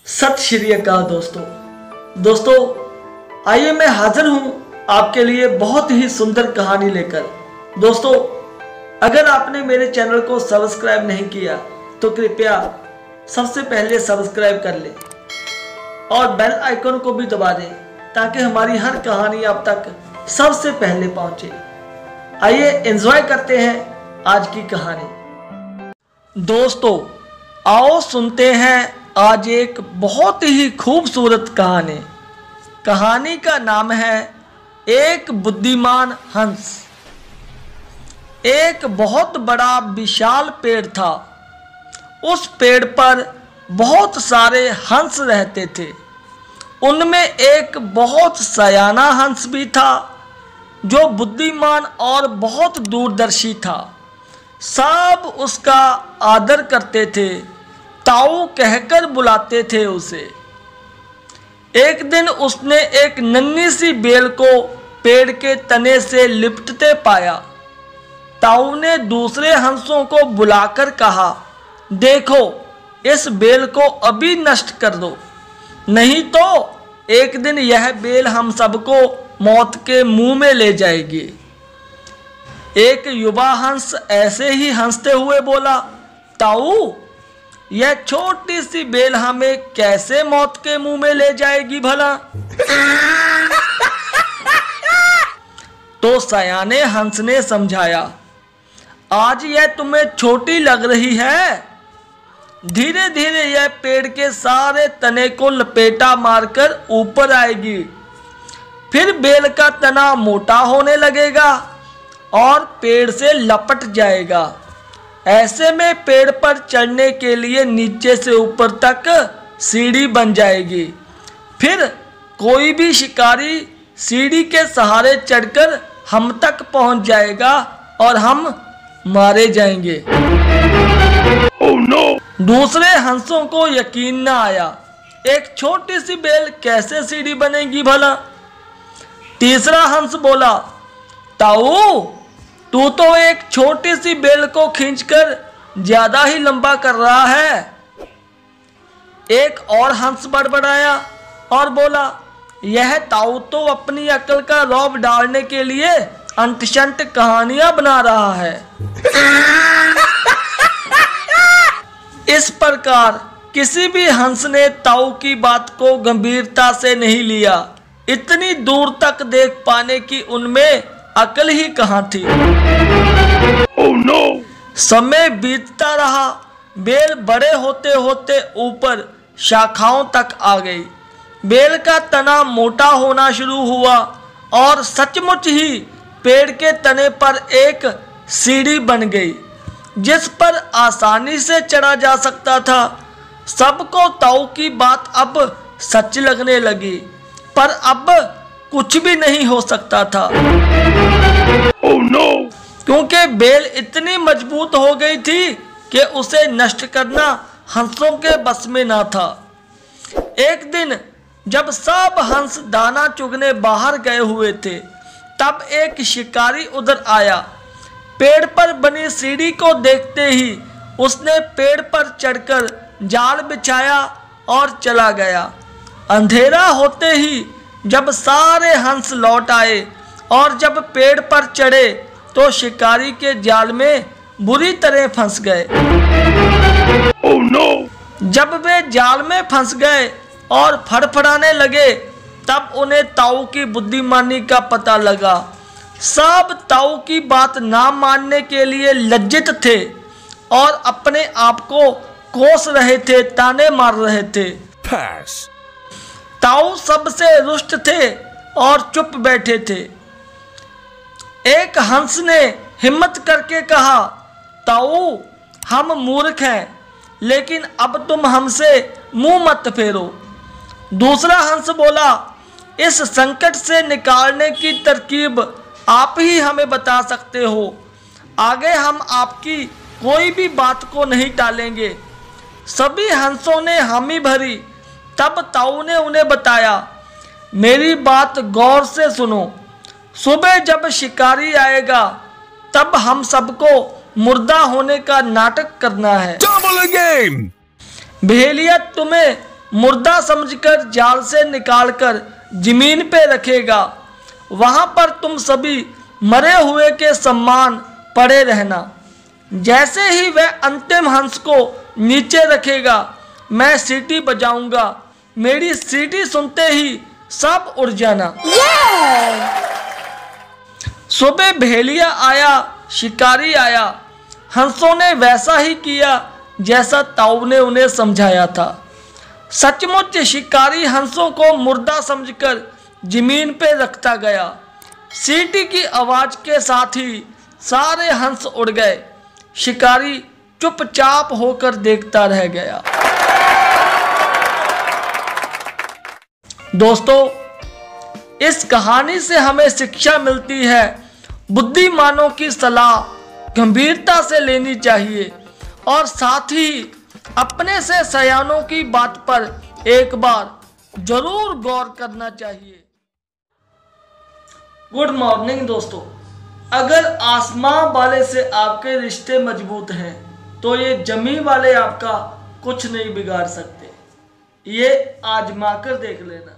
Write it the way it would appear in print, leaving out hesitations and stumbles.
सत श्री अकाल दोस्तों आइए मैं हाजिर हूं आपके लिए बहुत ही सुंदर कहानी लेकर। दोस्तों, अगर आपने मेरे चैनल को सब्सक्राइब नहीं किया तो कृपया सबसे पहले सब्सक्राइब कर लें और बेल आइकन को भी दबा दें ताकि हमारी हर कहानी आप तक सबसे पहले पहुंचे। आइए एंजॉय करते हैं आज की कहानी। दोस्तों, आओ सुनते हैं आज एक बहुत ही खूबसूरत कहानी का नाम है एक बुद्धिमान हंस। एक बहुत बड़ा विशाल पेड़ था। उस पेड़ पर बहुत सारे हंस रहते थे। उनमें एक बहुत सयाना हंस भी था जो बुद्धिमान और बहुत दूरदर्शी था। सब उसका आदर करते थे, ताऊ कहकर बुलाते थे उसे। एक दिन उसने एक नन्ही सी बेल को पेड़ के तने से लिपटते पाया। ताऊ ने दूसरे हंसों को बुलाकर कहा, देखो इस बेल को अभी नष्ट कर दो, नहीं तो एक दिन यह बेल हम सबको मौत के मुंह में ले जाएगी। एक युवा हंस ऐसे ही हंसते हुए बोला, ताऊ यह छोटी सी बेल हमें कैसे मौत के मुंह में ले जाएगी भला? तो सयाने हंस ने समझाया, आज यह तुम्हें छोटी लग रही है, धीरे धीरे यह पेड़ के सारे तने को लपेटा मारकर ऊपर आएगी। फिर बेल का तना मोटा होने लगेगा और पेड़ से लपट जाएगा। ऐसे में पेड़ पर चढ़ने के लिए नीचे से ऊपर तक सीढ़ी बन जाएगी। फिर कोई भी शिकारी सीढ़ी के सहारे चढ़कर हम तक पहुंच जाएगा और हम मारे जाएंगे। Oh no! दूसरे हंसों को यकीन न आया, एक छोटी सी बेल कैसे सीढ़ी बनेगी भला? तीसरा हंस बोला, ताऊ तू तो एक छोटी सी बेल को खींचकर ज्यादा ही लंबा कर रहा है। एक और हंस बड़बड़ाया और बोला, यह ताऊ तो अपनी अकल का रौब डालने के लिए अंट-शंट कहानियां बना रहा है। इस प्रकार किसी भी हंस ने ताऊ की बात को गंभीरता से नहीं लिया। इतनी दूर तक देख पाने की उनमें अकल ही कहाँ थी। Oh no! समय बीतता रहा। बेल बड़े होते होते ऊपर शाखाओं तक आ गई। बेल का तना मोटा होना शुरू हुआ और सचमुच ही पेड़ के तने पर एक सीढ़ी बन गई जिस पर आसानी से चढ़ा जा सकता था। सबको ताऊ की बात अब सच लगने लगी, पर अब कुछ भी नहीं हो सकता था। Oh no! क्योंकि बेल इतनी मजबूत हो गई थी कि उसे नष्ट करना हंसों के बस में ना था। एक दिन जब सब हंस दाना चुगने बाहर गए हुए थे, तब एक शिकारी उधर आया। पेड़ पर बनी सीढ़ी को देखते ही उसने पेड़ पर चढ़कर जाल बिछाया और चला गया। अंधेरा होते ही जब सारे हंस लौट आए और जब पेड़ पर चढ़े तो शिकारी के जाल में बुरी तरह फंस गए। Oh no! जब वे जाल में फंस गए और फड़फड़ाने लगे, तब उन्हें ताऊ की बुद्धिमानी का पता लगा। सब ताऊ की बात ना मानने के लिए लज्जित थे और अपने आप को कोस रहे थे, ताने मार रहे थे। ताऊ सबसे रुष्ट थे और चुप बैठे थे। एक हंस ने हिम्मत करके कहा, ताऊ हम मूर्ख हैं, लेकिन अब तुम हमसे मुंह मत फेरो। दूसरा हंस बोला, इस संकट से निकालने की तरकीब आप ही हमें बता सकते हो। आगे हम आपकी कोई भी बात को नहीं टालेंगे। सभी हंसों ने हामी भरी। तब ताऊ ने उन्हें बताया, मेरी बात गौर से सुनो। सुबह जब शिकारी आएगा तब हम सबको मुर्दा होने का नाटक करना है। भेलिया तुम्हें मुर्दा समझकर जाल से निकालकर जमीन पे रखेगा। वहां पर तुम सभी मरे हुए के सम्मान पड़े रहना। जैसे ही वह अंतिम हंस को नीचे रखेगा, मैं सीटी बजाऊंगा। मेरी सीटी सुनते ही सब उड़ जाना। सुबह भेड़िया आया, शिकारी आया। हंसों ने वैसा ही किया जैसा ताऊ ने उन्हें समझाया था। सचमुच शिकारी हंसों को मुर्दा समझकर जमीन पे रखता गया। सीटी की आवाज के साथ ही सारे हंस उड़ गए। शिकारी चुपचाप होकर देखता रह गया। दोस्तों, इस कहानी से हमें शिक्षा मिलती है, बुद्धिमानों की सलाह गंभीरता से लेनी चाहिए और साथ ही अपने से सयानों की बात पर एक बार जरूर गौर करना चाहिए। गुड मॉर्निंग दोस्तों, अगर आसमां वाले से आपके रिश्ते मजबूत हैं तो ये जमी वाले आपका कुछ नहीं बिगाड़ सकते। ये आजमा कर देख लेना।